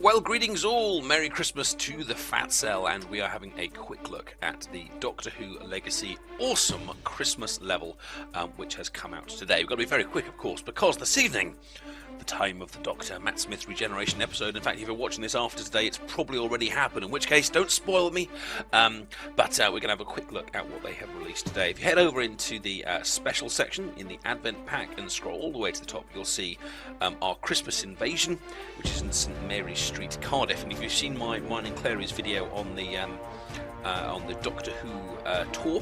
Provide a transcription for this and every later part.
Well, greetings all! Merry Christmas to the Fat Cell, and we are having a quick look at the Doctor Who Legacy awesome Christmas level, which has come out today. We've got to be very quick, of course, because this evening, the time of the Doctor Matt Smith regeneration episode. In fact, if you're watching this after today, it's probably already happened, in which case, don't spoil me. But we're going to have a quick look at what they have released today. If you head over into the special section in the Advent Pack and scroll all the way to the top, you'll see our Christmas Invasion, which is in St Mary's Street, Cardiff. And if you've seen mine and Clary's video on the Doctor Who tour,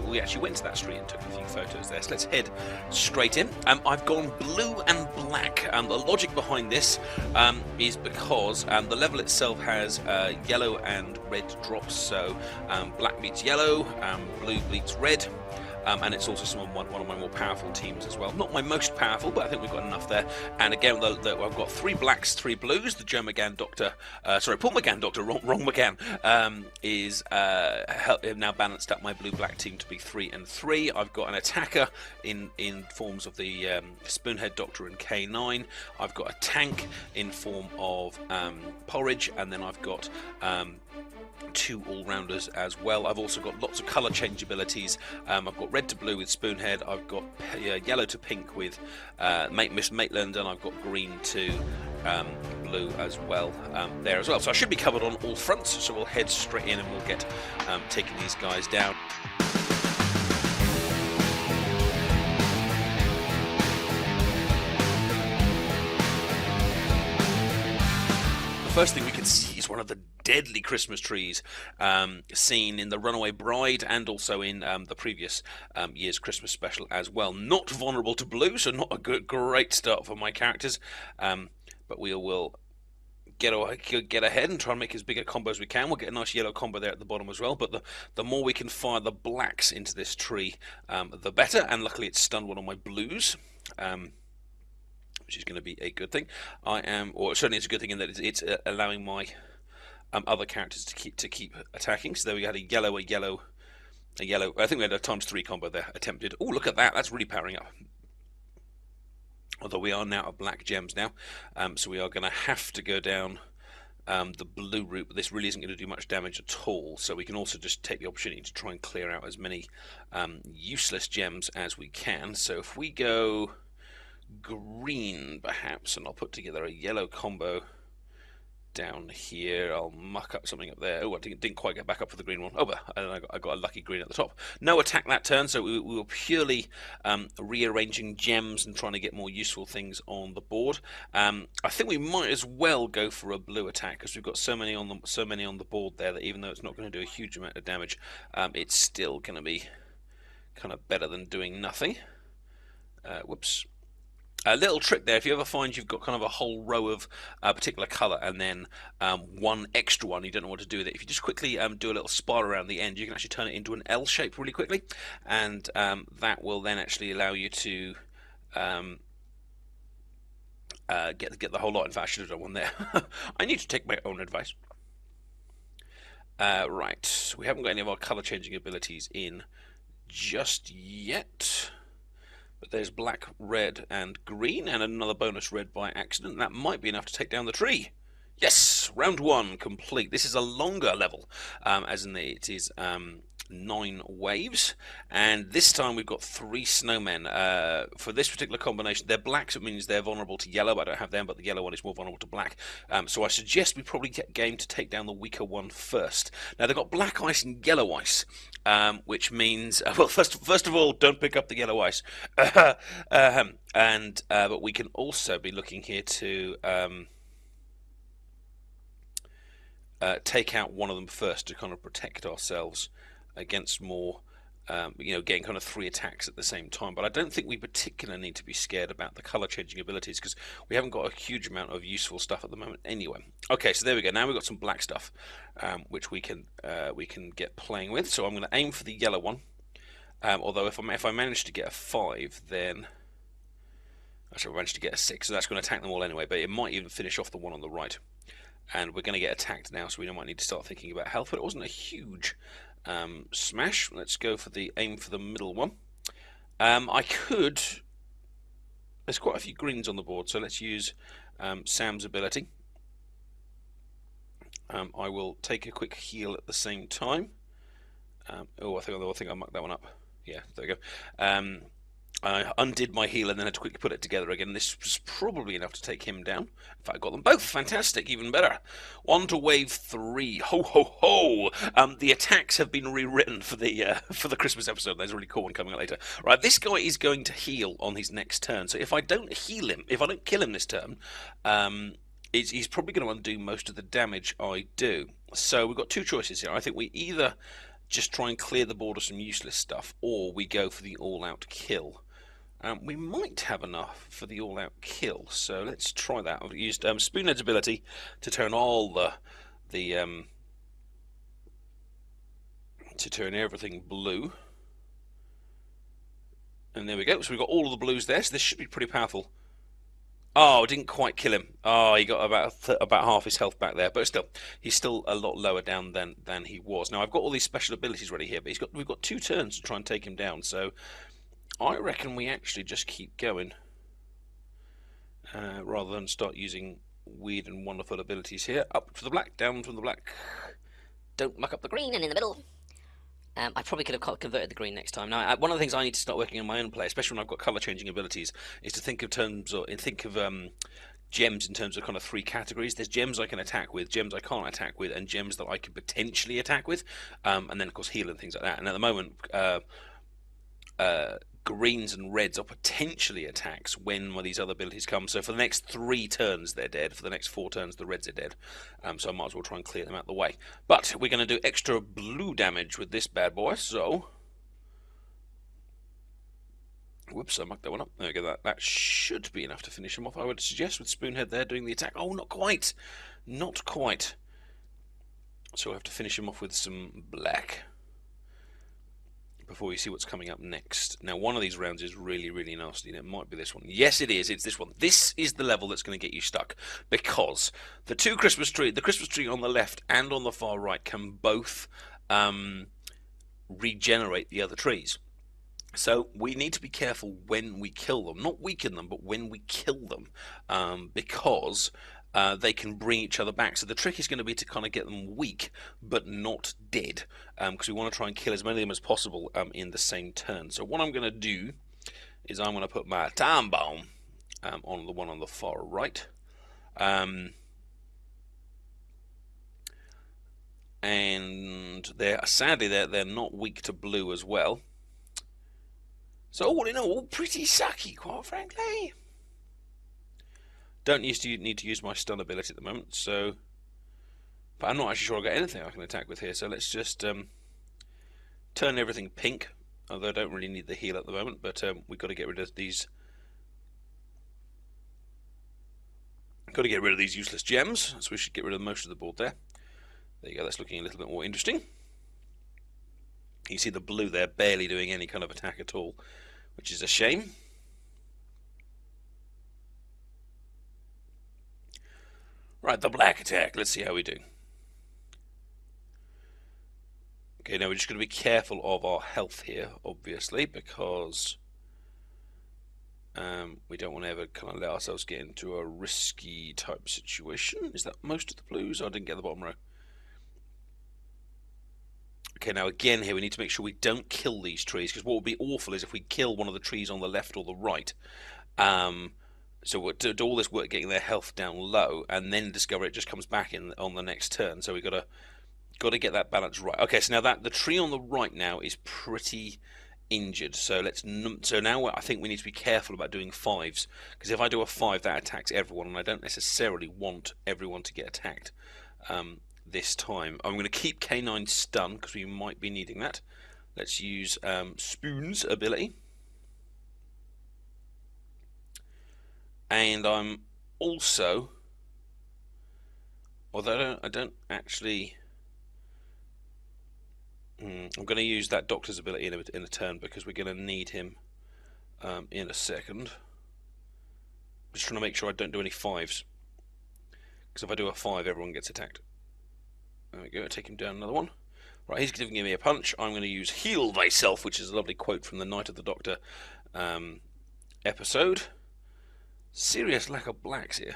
we actually went to that street and took a few photos there. So let's head straight in. I've gone blue and black. The logic behind this is because the level itself has yellow and red drops. So black beats yellow, blue beats red. And it's also one of my more powerful teams as well. Not my most powerful, but I think we've got enough there. And again, I've got 3 blacks, 3 blues. The Paul McGann Doctor, wrong McGann, is now balanced up my blue-black team to be 3 and 3. I've got an attacker in forms of the Spoonhead Doctor and K9. I've got a tank in form of Porridge, and then I've got 2 all-rounders as well. I've also got lots of colour change abilities. I've got red to blue with Spoonhead, I've got yellow to pink with Miss Maitland, and I've got green to blue as well there as well. So I should be covered on all fronts, so we'll head straight in and we'll get taking these guys down. First thing we can see is one of the deadly Christmas trees seen in the Runaway Bride and also in the previous year's Christmas special as well. Not vulnerable to blue, so not a great start for my characters, but we will get ahead and try and make as big a combo as we can. We'll get a nice yellow combo there at the bottom as well, but the more we can fire the blacks into this tree, the better, and luckily it's stunned one of my blues. Which is going to be a good thing. Certainly it's a good thing in that it's allowing my other characters to keep attacking. So there we had a yellow. I think we had a ×3 combo there attempted. Oh, look at that! That's really powering up. Although we are now at black gems now, so we are going to have to go down the blue route. But this really isn't going to do much damage at all. So we can also just take the opportunity to try and clear out as many useless gems as we can. So if we go green perhaps, and I'll put together a yellow combo down here. I'll muck up something up there. Oh, I didn't quite get back up for the green one. Oh, but I got a lucky green at the top. No attack that turn, so we were purely rearranging gems and trying to get more useful things on the board. I think we might as well go for a blue attack because we've got so many on the board there that even though it's not going to do a huge amount of damage, it's still going to be kind of better than doing nothing. Whoops. A little trick there, if you ever find you've got kind of a whole row of a particular colour and then one extra one, you don't know what to do with it. If you just quickly do a little spiral around the end, you can actually turn it into an L shape really quickly, and that will then actually allow you to get the whole lot. In fact, I should have done one there. I need to take my own advice. Right, we haven't got any of our colour changing abilities in just yet. But there's black, red, and green, and another bonus red by accident. That might be enough to take down the tree. Yes! Round 1 complete. This is a longer level, as in it is 9 waves, and this time we've got 3 snowmen. For this particular combination, they're black, so it means they're vulnerable to yellow. I don't have them, but the yellow one is more vulnerable to black. So I suggest we probably get game to take down the weaker one first. Now they've got black ice and yellow ice, which means well, first of all, don't pick up the yellow ice. But we can also be looking here to take out one of them first to kind of protect ourselves against more, getting kind of 3 attacks at the same time. But I don't think we particularly need to be scared about the colour changing abilities because we haven't got a huge amount of useful stuff at the moment anyway. Okay, so there we go. Now we've got some black stuff, which we can get playing with. So I'm going to aim for the yellow one. Although if I manage to get a 5, then actually I managed to get a 6, so that's going to attack them all anyway. But it might even finish off the one on the right. And we're going to get attacked now, so we might need to start thinking about health. But it wasn't a huge smash. Let's go for the aim for the middle one. I could There's quite a few greens on the board, so let's use Sam's ability. I will take a quick heal at the same time. I think I mucked that one up. Yeah, there we go. I undid my heal and then had to quickly put it together again. This was probably enough to take him down. In fact, I got them both. Fantastic, even better. On to wave 3. Ho ho ho! The attacks have been rewritten for the Christmas episode. There's a really cool one coming up later. Right, this guy is going to heal on his next turn. So if I don't heal him, if I don't kill him this turn, he's probably going to undo most of the damage I do. So we've got two choices here. I think we either just try and clear the board of some useless stuff, or we go for the all-out kill. We might have enough for the all-out kill, so let's try that. I've used Spoonhead's ability to turn all to turn everything blue, and there we go. So we've got all of the blues there. So this should be pretty powerful. Oh, didn't quite kill him. Oh, he got about half his health back there, but still, he's still a lot lower down than he was. Now I've got all these special abilities ready here, but we've got 2 turns to try and take him down. So I reckon we actually just keep going rather than start using weird and wonderful abilities here. Up for the black, down from the black. Don't muck up the green and in the middle. I probably could have converted the green next time. Now, one of the things I need to start working on my own play, especially when I've got colour changing abilities, is to think of gems in terms of kind of 3 categories. There's gems I can attack with, gems I can't attack with, and gems that I can potentially attack with, and then of course heal and things like that. And at the moment, greens and reds are potentially attacks when one of these other abilities come. So for the next 3 turns they're dead. For the next 4 turns the reds are dead. So I might as well try and clear them out of the way. But we're going to do extra blue damage with this bad boy. So whoops, I mucked that one up. There we go. That should be enough to finish him off, I would suggest, with Spoonhead there doing the attack. Oh, not quite. Not quite. So we'll have to finish him off with some black before we see what's coming up next. Now, one of these rounds is really, really nasty, and it might be this one. Yes, it is. It's this one. This is the level that's going to get you stuck, because the Christmas tree on the left and on the far right can both regenerate the other trees. So we need to be careful when we kill them, not weaken them, but when we kill them, because they can bring each other back. So the trick is going to be to kind of get them weak, but not dead, because we want to try and kill as many of them as possible in the same turn. So what I'm going to do is I'm going to put my time bomb on the one on the far right. And sadly they're not weak to blue as well. So all in all, pretty sucky, quite frankly. Don't need to use my stun ability at the moment, so. But I'm not actually sure I've got anything I can attack with here, so let's just turn everything pink. Although I don't really need the heal at the moment, but we've got to get rid of these. Got to get rid of these useless gems, so we should get rid of most of the board there. There you go. That's looking a little bit more interesting. You see the blue there barely doing any kind of attack at all, which is a shame. Right, the black attack. Let's see how we do. Okay, now we're just going to be careful of our health here, obviously, because we don't want to ever kind of let ourselves get into a risky type situation. Is that most of the blues? Oh, I didn't get the bottom row. Okay, now again here we need to make sure we don't kill these trees, because what would be awful is if we kill one of the trees on the left or the right. So we'll do all this work getting their health down low, and then discover it just comes back on the next turn. So we've got to get that balance right. Okay, so now the tree on the right now is pretty injured. So now I think we need to be careful about doing 5s, because if I do a 5, that attacks everyone, and I don't necessarily want everyone to get attacked. This time I'm going to keep K9 stun, because we might be needing that. Let's use Spoon's ability, and I'm also, although I don't actually, I'm going to use that doctor's ability in a turn, because we're going to need him in a second. Just trying to make sure I don't do any 5s, because if I do a 5 everyone gets attacked. There we go, take him down another one. Right, he's giving me a punch. I'm going to use Heal Thyself, which is a lovely quote from the Night of the Doctor episode. Serious lack of blacks here.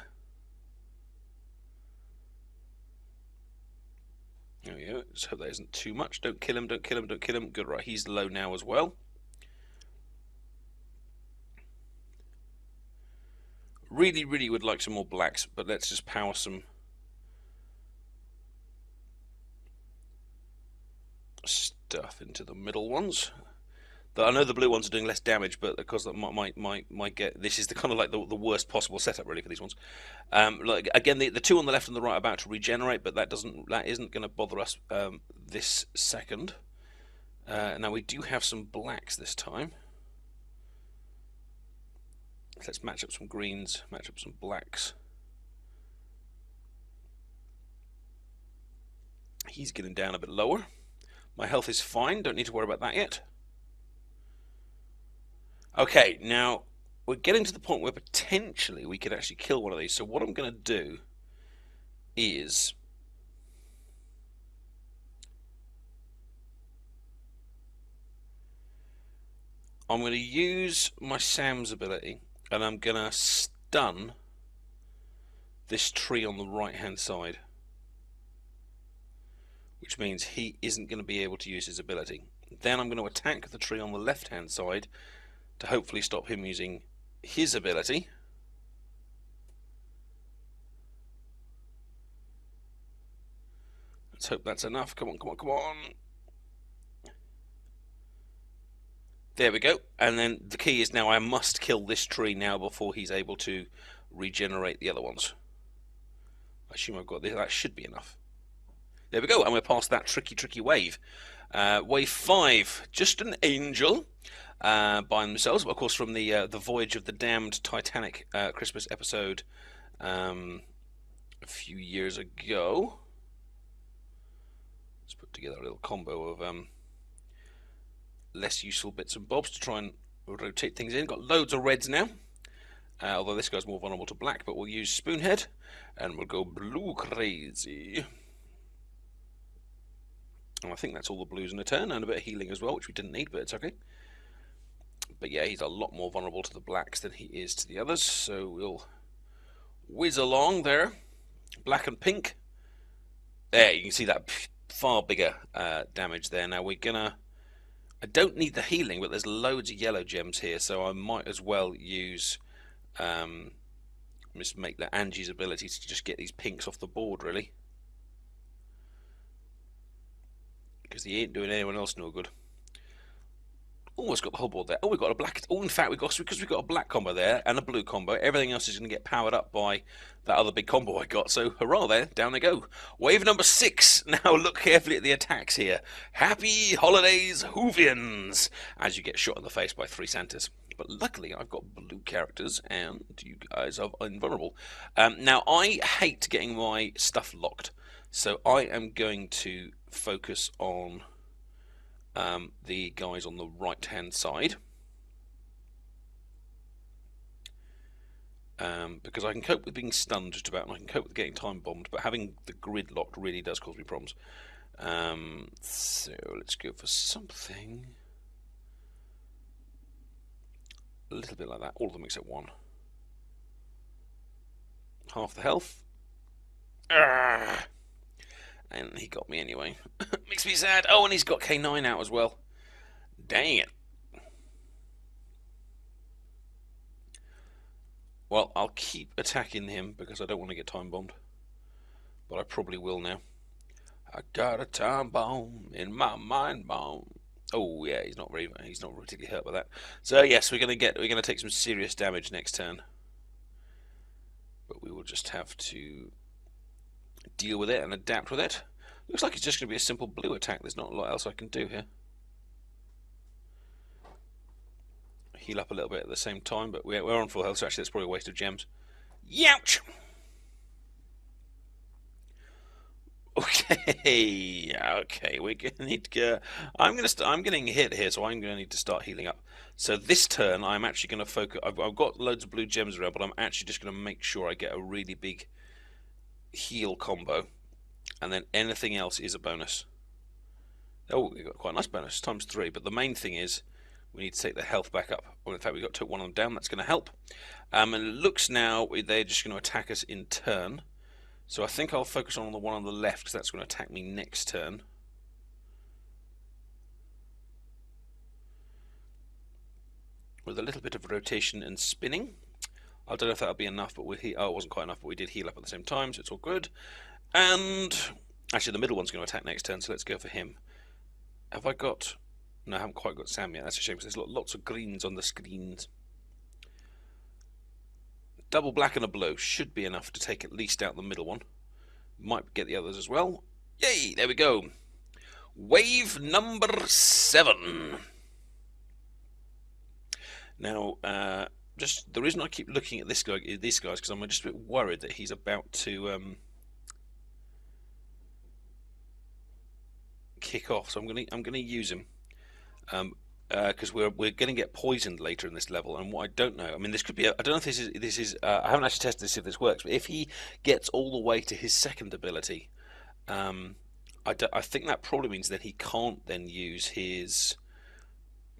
There we go. Just hope that isn't too much. Don't kill him, don't kill him, don't kill him. Good, right, he's low now as well. Really, really would like some more blacks, but let's just power some stuff into the middle ones. I know the blue ones are doing less damage, but because might get, this is the kind of like the worst possible setup really for these ones. Like again, the two on the left and the right are about to regenerate, but that isn't going to bother us this second. Now we do have some blacks this time. Let's match up some greens, match up some blacks. He's getting down a bit lower. My health is fine, don't need to worry about that yet. Okay, now we're getting to the point where potentially we could actually kill one of these. So what I'm going to do is I'm going to use my Sam's ability, and I'm going to stun this tree on the right hand side, which means he isn't going to be able to use his ability. Then I'm going to attack the tree on the left hand side to hopefully stop him using his ability. Let's hope that's enough. Come on, come on, come on. There we go. And then the key is now I must kill this tree now before he's able to regenerate the other ones. I assume I've got this. That should be enough. There we go. And we're past that tricky wave. Wave 5, just an angel by themselves. Of course, from the Voyage of the Damned Titanic Christmas episode a few years ago. Let's put together a little combo of less useful bits and bobs to try and rotate things in. Got loads of reds now, although this guy's more vulnerable to black, but we'll use Spoonhead and we'll go blue crazy. And I think that's all the blues in a turn, and a bit of healing as well, which we didn't need, but it's okay. But yeah, he's a lot more vulnerable to the blacks than he is to the others, so we'll whiz along there. Black and pink. There, you can see that far bigger damage there. Now we're gonna... I don't need the healing, but there's loads of yellow gems here, so I might as well use just make that Angie's ability to just get these pinks off the board, really. Because he ain't doing anyone else no good. Almost got the whole board there. Oh, we've got a black... Oh, in fact, because we've got a black combo there and a blue combo, everything else is going to get powered up by that other big combo I got. So, hurrah there. Down they go. Wave number 6. Now, look carefully at the attacks here. Happy holidays, Hoovians! As you get shot in the face by 3 Santas. But luckily, I've got blue characters, and you guys are invulnerable. Now, I hate getting my stuff locked. So, I am going to focus on... the guys on the right hand side, because I can cope with being stunned just about, and I can cope with getting time bombed, but having the grid locked really does cause me problems. So let's go for something a little bit like that. All of them except one. Half the health. Arrgh. And he got me anyway. Makes me sad. Oh, and he's got K9 out as well. Dang it. Well, I'll keep attacking him because I don't want to get time bombed. But I probably will now. I got a time bomb in my mind bomb. Oh yeah, he's not particularly hurt by that. So yes, we're gonna take some serious damage next turn. But we will just have to deal with it and adapt with it. Looks like it's just going to be a simple blue attack. There's not a lot else I can do here. Heal up a little bit at the same time, but we're on full health, so actually that's probably a waste of gems. Youch! Okay, okay, we're gonna need to go. I'm getting hit here, so I'm gonna need to start healing up. So this turn, I'm actually gonna focus. I've got loads of blue gems around, but I'm actually just gonna make sure I get a really big heal combo, and then anything else is a bonus. Oh, we got quite a nice bonus, ×3. But the main thing is we need to take the health back up. Well, in fact, we took one of them down. That's going to help. And it looks now they're just going to attack us in turn. So I think I'll focus on the one on the left because that's going to attack me next turn. With a little bit of rotation and spinning. I don't know if that'll be enough, but it wasn't quite enough, but we did heal up at the same time, so it's all good. And actually, the middle one's going to attack next turn, so let's go for him. Have I got... No, I haven't quite got Sam yet. That's a shame, because there's lots of greens on the screens. Double black and a blue should be enough to take at least out the middle one. Might get the others as well. Yay! There we go. Wave number 7. Now, just the reason I keep looking at this guy, these guys, because I'm just a bit worried that he's about to kick off. So I'm gonna use him because we're going to get poisoned later in this level. And what I don't know, I mean, this could be. I don't know if this is. I haven't actually tested to see if this works. But if he gets all the way to his second ability, I think that probably means that he can't then use his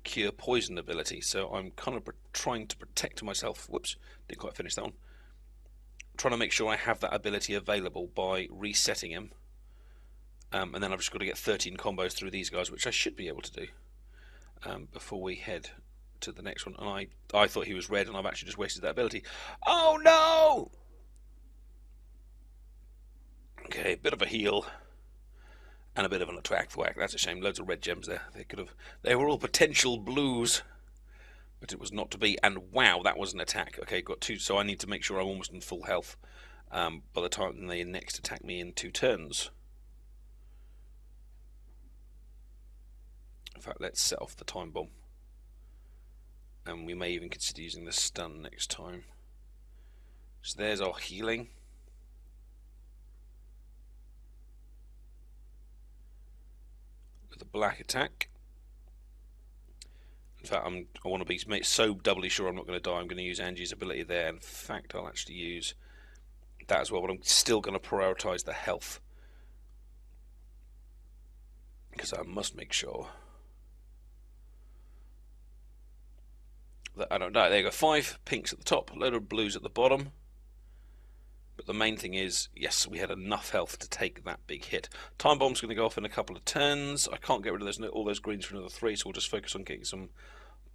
cure poison ability. So I'm kind of trying to protect myself. Whoops, didn't quite finish that one. Trying to make sure I have that ability available by resetting him. And then I've just got to get 13 combos through these guys, which I should be able to do before we head to the next one. And I thought he was red, and I've actually just wasted that ability. Oh no! Okay, bit of a heal and a bit of an attack whack. That's a shame. Loads of red gems there. They were all potential blues, but it was not to be. And wow, that was an attack. Okay, got 2, so I need to make sure I'm almost in full health by the time they next attack me in 2 turns. In fact, let's set off the time bomb, and we may even consider using the stun next time. So there's our healing. With a black attack. In fact, I want to be so doubly sure I'm not going to die. I'm going to use Angie's ability there. In fact, I'll actually use that as well, but I'm still going to prioritize the health, because I must make sure that I don't die. There you go, 5 pinks at the top, a load of blues at the bottom. But the main thing is, yes, we had enough health to take that big hit. Time bomb's going to go off in a couple of turns. I can't get rid of all those greens for another 3, so we'll just focus on getting some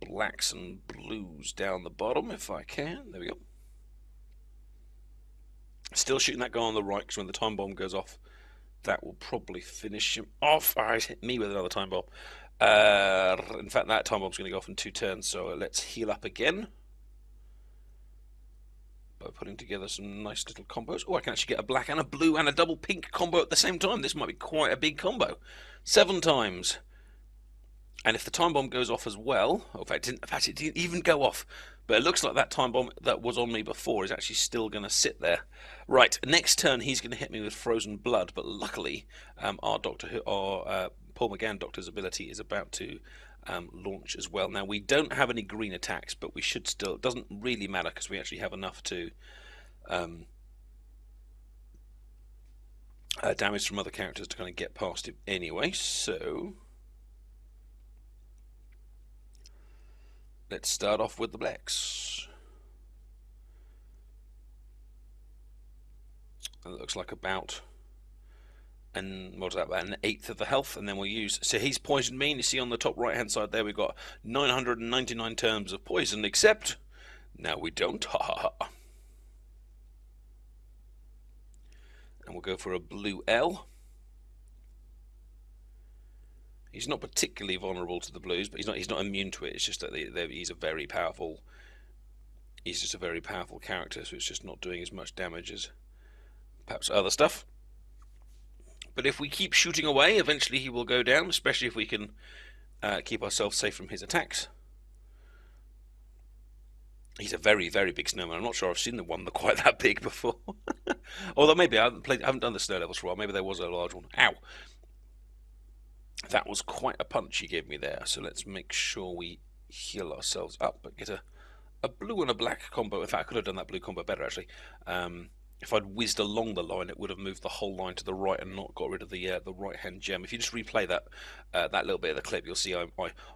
blacks and blues down the bottom if I can. There we go. Still shooting that guy on the right, because when the time bomb goes off, that will probably finish him off. Oh, he's hit me with another time bomb. In fact, that time bomb's going to go off in 2 turns, so let's heal up again by putting together some nice little combos. Oh, I can actually get a black and a blue and a double pink combo at the same time. This might be quite a big combo. 7 times. And if the time bomb goes off as well, in fact, it didn't even go off. But it looks like that time bomb that was on me before is actually still going to sit there. Right, next turn he's going to hit me with frozen blood, but luckily our Paul McGann doctor's ability is about to launch as well. Now, we don't have any green attacks, but we should still... It doesn't really matter, because we actually have enough to damage from other characters to kind of get past him anyway, so... Let's start off with the blacks. And it looks like about what was that, about 1/8 of the health, and then we'll use... So he's poisoned me, and you see on the top right hand side there we've got 999 terms of poison, except now we don't. Ha ha ha. And we'll go for a blue L. He's not particularly vulnerable to the blues, but he's not immune to it. It's just that he's a very powerful... He's just a very powerful character, so it's just not doing as much damage as perhaps other stuff. But if we keep shooting away, eventually he will go down, especially if we can keep ourselves safe from his attacks. He's a very, very big snowman. I'm not sure I've seen the one that quite that big before. Although maybe I haven't done the snow levels for a while. Maybe there was a large one. Ow! That was quite a punch he gave me there. So let's make sure we heal ourselves up, but get a blue and a black combo. In fact, I could have done that blue combo better, actually. If I'd whizzed along the line, it would have moved the whole line to the right and not got rid of the right-hand gem. If you just replay that that little bit of the clip, you'll see I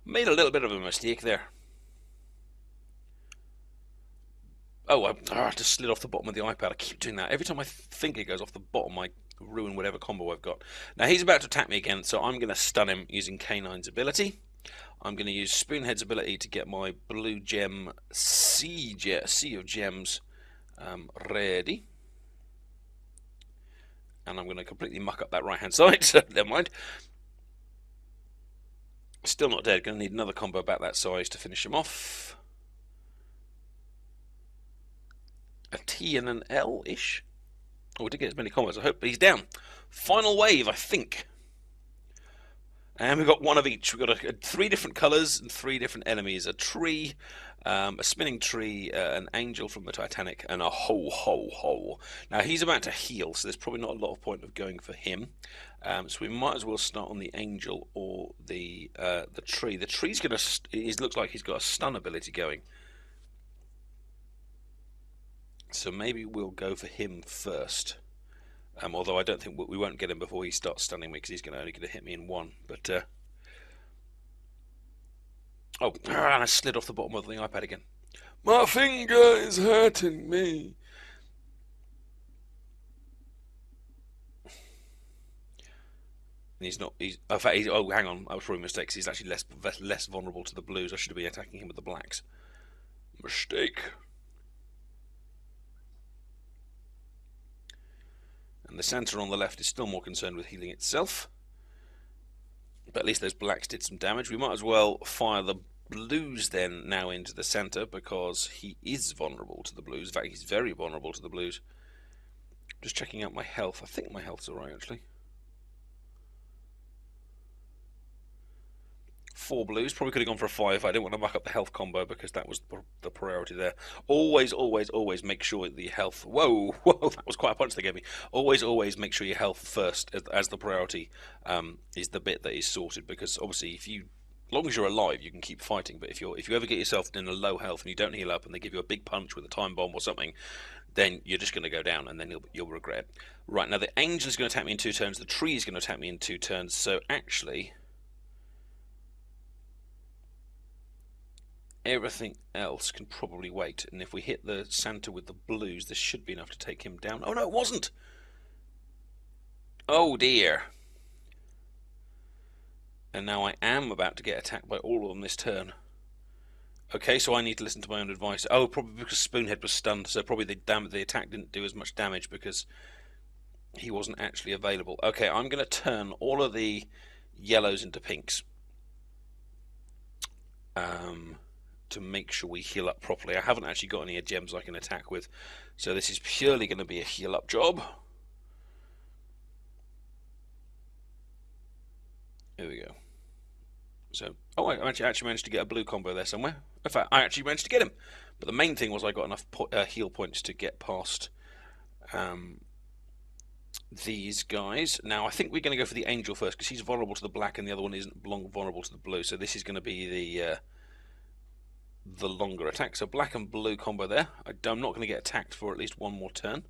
made a little bit of a mistake there. Oh, I just slid off the bottom of the iPad. I keep doing that. Every time I think it goes off the bottom, I ruin whatever combo I've got. Now he's about to attack me again, so I'm going to stun him using K9's ability. I'm going to use Spoonhead's ability to get my blue gem sea of gems ready. And I'm going to completely muck up that right hand side, so never mind. Still not dead. Going to need another combo about that size to finish him off. A T and an L-ish. Oh, we did get as many combos, I hope, but he's down. Final wave, I think. And we've got one of each. We've got 3 different colours and 3 different enemies. A tree, a spinning tree, an angel from the Titanic, and a ho. Now, he's about to heal, so there's probably not a lot of point of going for him. So we might as well start on the angel or the tree. The tree's going to... It looks like he's got a stun ability going. So maybe we'll go for him first. Although I don't think we won't get him before he starts stunning me, because he's only going to hit me in 1. But oh, and I slid off the bottom of the iPad again. My finger is hurting me. And he's not. He's in fact. Oh, hang on. I was probably mistaken. He's actually less vulnerable to the blues. I should have been attacking him with the blacks. Mistake. And the Santa on the left is still more concerned with healing itself. But at least those blacks did some damage. We might as well fire the blues then now into the Santa, because he is vulnerable to the blues. In fact, he's very vulnerable to the blues. Just checking out my health. I think my health's alright, actually. 4 blues. Probably could have gone for a 5. I didn't want to muck up the health combo, because that was the priority there. Always make sure the health... Whoa, that was quite a punch they gave me. Always make sure your health first as the priority is the bit that is sorted, because obviously as long as you're alive, you can keep fighting. But if you ever get yourself in a low health and you don't heal up and they give you a big punch with a time bomb or something, then you're just going to go down, and then you'll regret it. Right, now the angel is going to attack me in 2 turns. The tree is going to attack me in 2 turns. So actually... everything else can probably wait, and if we hit the Santa with the blues, this should be enough to take him down. Oh no, it wasn't! Oh dear. And now I am about to get attacked by all of them this turn. Okay, so I need to listen to my own advice. Oh, probably because Spoonhead was stunned, so probably the attack didn't do as much damage because he wasn't actually available. Okay, I'm going to turn all of the yellows into pinks. To make sure we heal up properly. I haven't actually got any gems I can attack with, so this is purely going to be a heal up job. Here we go. So, oh, I actually managed to get a blue combo there somewhere. In fact, I actually managed to get him. But the main thing was I got enough heal points to get past these guys. Now, I think we're going to go for the angel first, because he's vulnerable to the black and the other one isn't vulnerable to the blue. So this is going to be the longer attack. So black and blue combo there. I'm not going to get attacked for at least 1 more turn.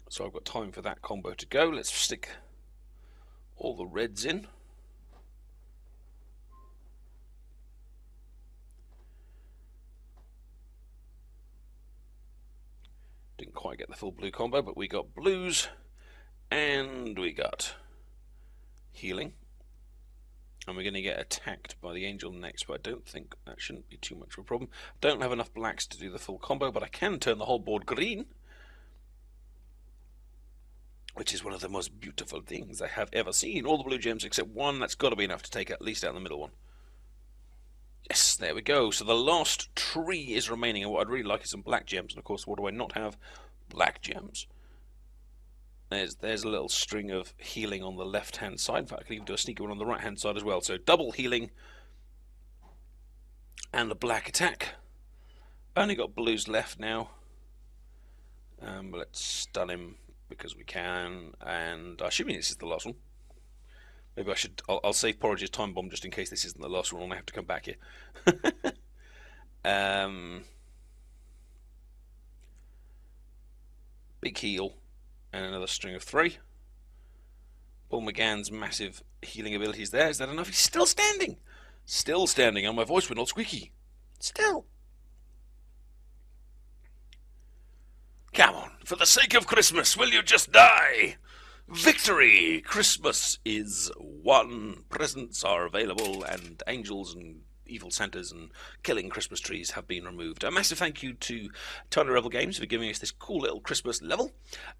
So I've got time for that combo to go. Let's stick all the reds in. Didn't quite get the full blue combo, but we got blues and we got healing. And we're going to get attacked by the angel next, but I don't think that shouldn't be too much of a problem. Don't have enough blacks to do the full combo, but I can turn the whole board green, which is one of the most beautiful things I have ever seen. All the blue gems except 1. That's got to be enough to take at least out the middle one. Yes, there we go. So the last tree is remaining, and what I'd really like is some black gems. And of course, what do I not have? Black gems. There's a little string of healing on the left-hand side. In fact, I can even do a sneaky one on the right-hand side as well. So double healing and a black attack. Only got blues left now. But let's stun him because we can. And assuming this is the last one. Maybe I should... I'll save Porridge's time bomb just in case this isn't the last one and I have to come back here. Big heal. And another string of 3. Paul McGann's massive healing abilities there. Is that enough? He's still standing! Still standing, and my voice went all squeaky. Still. Come on, for the sake of Christmas, will you just die? Victory! Christmas is won. Presents are available, and angels and evil Santas and killing Christmas trees have been removed. A massive thank you to Tiny Rebel Games for giving us this cool little Christmas level.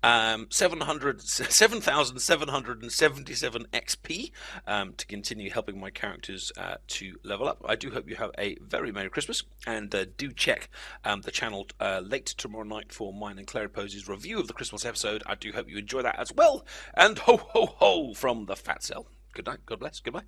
7,777 XP to continue helping my characters to level up. I do hope you have a very Merry Christmas, and do check the channel late tomorrow night for mine and Claire Pose's review of the Christmas episode. I do hope you enjoy that as well, and ho ho ho from the Fat Cell. Good night, God bless, goodbye.